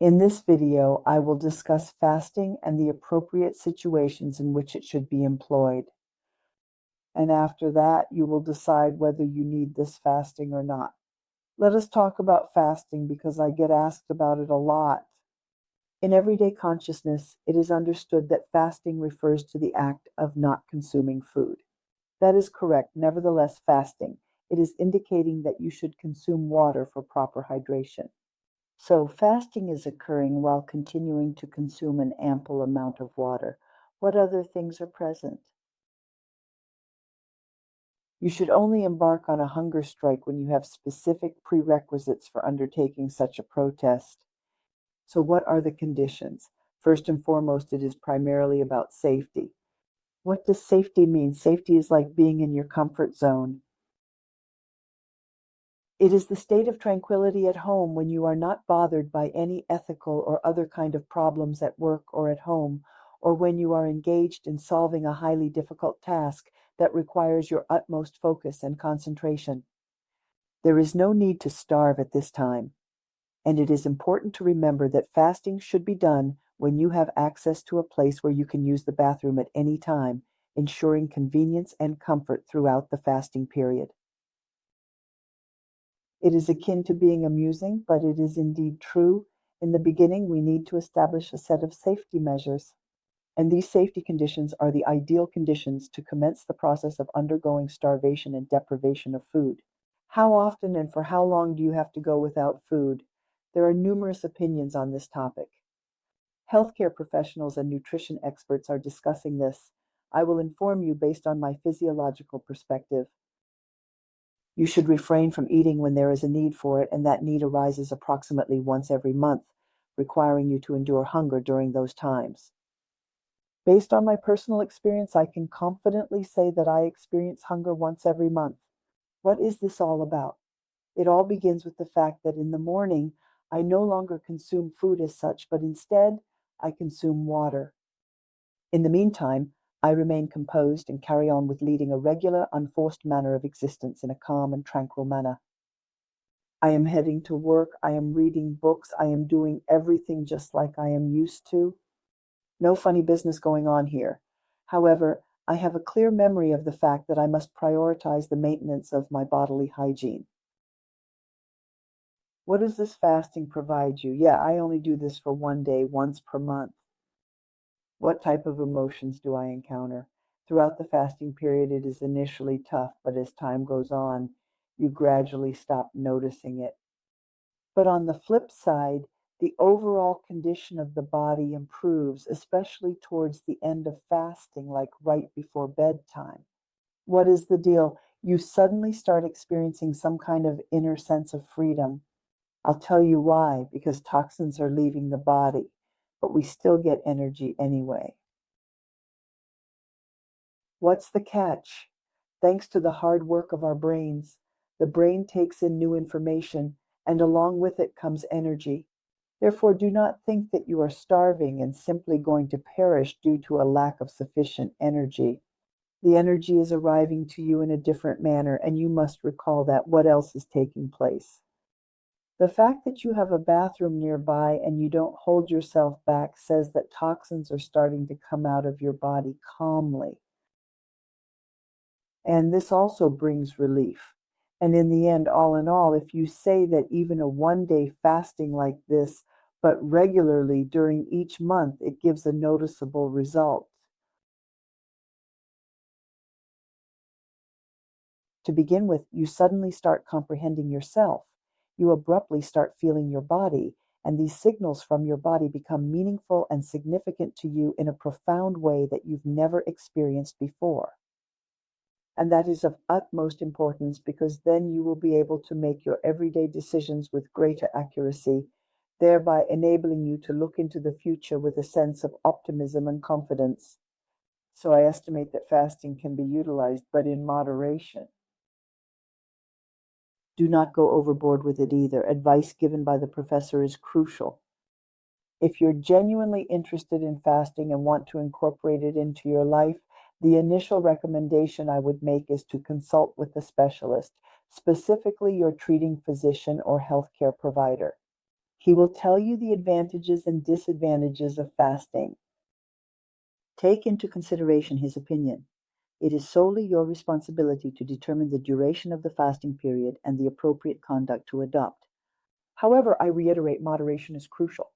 In this video, I will discuss fasting and the appropriate situations in which it should be employed. And after that, you will decide whether you need this fasting or not. Let us talk about fasting because I get asked about it a lot. In everyday consciousness, it is understood that fasting refers to the act of not consuming food. That is correct. Nevertheless, fasting, it is indicating that you should consume water for proper hydration. So fasting is occurring while continuing to consume an ample amount of water. What other things are present? You should only embark on a hunger strike when you have specific prerequisites for undertaking such a protest. So what are the conditions? First and foremost, it is primarily about safety. What does safety mean? Safety is like being in your comfort zone. It is the state of tranquility at home when you are not bothered by any ethical or other kind of problems at work or at home, or when you are engaged in solving a highly difficult task that requires your utmost focus and concentration. There is no need to starve at this time, and it is important to remember that fasting should be done when you have access to a place where you can use the bathroom at any time, ensuring convenience and comfort throughout the fasting period. It is akin to being amusing, but it is indeed true. In the beginning, we need to establish a set of safety measures, and these safety conditions are the ideal conditions to commence the process of undergoing starvation and deprivation of food. How often and for how long do you have to go without food? There are numerous opinions on this topic. Healthcare professionals and nutrition experts are discussing this. I will inform you based on my physiological perspective. You should refrain from eating when there is a need for it, and that need arises approximately once every month, requiring you to endure hunger during those times. Based on my personal experience, I can confidently say that I experience hunger once every month. What is this all about? It all begins with the fact that in the morning, I no longer consume food as such, but instead, I consume water. In the meantime, I remain composed and carry on with leading a regular, unforced manner of existence in a calm and tranquil manner. I am heading to work, I am reading books, I am doing everything just like I am used to. No funny business going on here. However, I have a clear memory of the fact that I must prioritize the maintenance of my bodily hygiene. What does this fasting provide you? Yeah, I only do this for one day, once per month. What type of emotions do I encounter? Throughout the fasting period, it is initially tough, but as time goes on, you gradually stop noticing it. But on the flip side, the overall condition of the body improves, especially towards the end of fasting, like right before bedtime. What is the deal? You suddenly start experiencing some kind of inner sense of freedom. I'll tell you why, because toxins are leaving the body, but we still get energy anyway. What's the catch? Thanks to the hard work of our brains, the brain takes in new information, and along with it comes energy. Therefore, do not think that you are starving and simply going to perish due to a lack of sufficient energy. The energy is arriving to you in a different manner, and you must recall that. What else is taking place? The fact that you have a bathroom nearby and you don't hold yourself back says that toxins are starting to come out of your body calmly. And this also brings relief. And in the end, all in all, if you say that even a one-day fasting like this, but regularly during each month, it gives a noticeable result. To begin with, you suddenly start comprehending yourself. You abruptly start feeling your body, and these signals from your body become meaningful and significant to you in a profound way that you've never experienced before. And that is of utmost importance because then you will be able to make your everyday decisions with greater accuracy, thereby enabling you to look into the future with a sense of optimism and confidence. So I estimate that fasting can be utilized, but in moderation. Do not go overboard with it either. Advice given by the professor is crucial. If you're genuinely interested in fasting and want to incorporate it into your life, the initial recommendation I would make is to consult with a specialist, specifically your treating physician or healthcare provider. He will tell you the advantages and disadvantages of fasting. Take into consideration his opinion. It is solely your responsibility to determine the duration of the fasting period and the appropriate conduct to adopt. However, I reiterate, moderation is crucial.